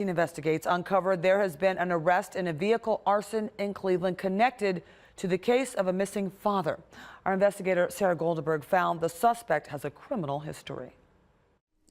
Investigates uncovered there has been an arrest in a vehicle arson in Cleveland connected to the case of a missing father. Our investigator Sarah Goldenberg found the suspect has a criminal history.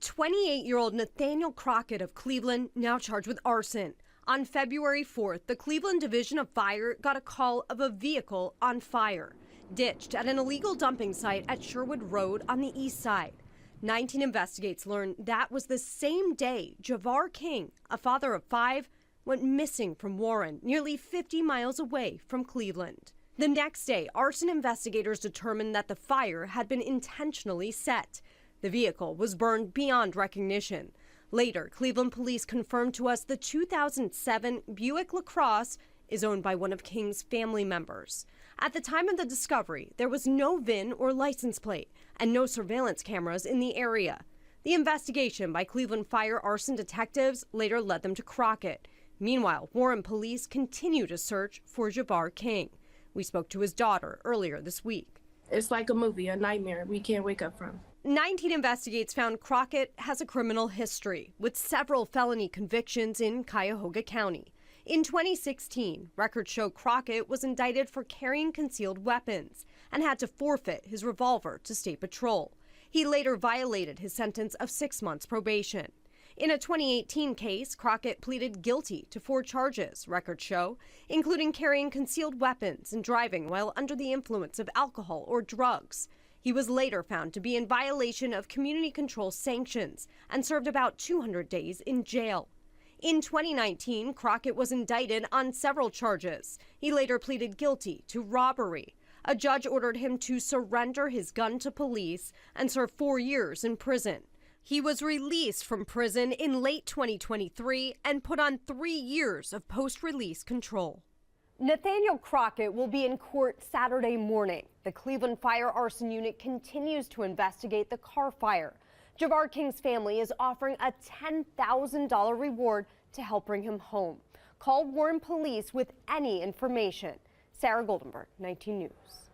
28-year-old Nathaniel Crockett of Cleveland now charged with arson. On February 4th, the Cleveland Division of Fire got a call of a vehicle on fire, ditched at an illegal dumping site at Sherwood Road on the east side. 19 Investigates learned that was the same day Javar King, a father of 5, went missing from Warren, nearly 50 miles away from Cleveland. The next day, arson investigators determined that the fire had been intentionally set. The vehicle was burned beyond recognition. Later, Cleveland police confirmed to us the 2007 Buick LaCrosse is owned by one of King's family members. At the time of the discovery, there was no VIN or license plate and no surveillance cameras in the area. The investigation by Cleveland Fire arson detectives later led them to Crockett. Meanwhile, Warren police continue to search for Javar King. We spoke to his daughter earlier this week. It's like a movie, a nightmare we can't wake up from. 19 Investigates found Crockett has a criminal history with several felony convictions in Cuyahoga County. In 2016, records show Crockett was indicted for carrying concealed weapons and had to forfeit his revolver to State Patrol. He later violated his sentence of 6 months probation. In a 2018 case, Crockett pleaded guilty to 4 charges, records show, including carrying concealed weapons and driving while under the influence of alcohol or drugs. He was later found to be in violation of community control sanctions and served about 200 days in jail. In 2019, Crockett was indicted on several charges. He later pleaded guilty to robbery. A judge ordered him to surrender his gun to police and serve 4 years in prison. He was released from prison in late 2023 and put on 3 years of post-release control. Nathaniel Crockett will be in court Saturday morning. The Cleveland Fire Arson Unit continues to investigate the car fire. Javar King's family is offering a $10,000 reward to help bring him home. Call Warren Police with any information. Sarah Goldenberg, 19 News.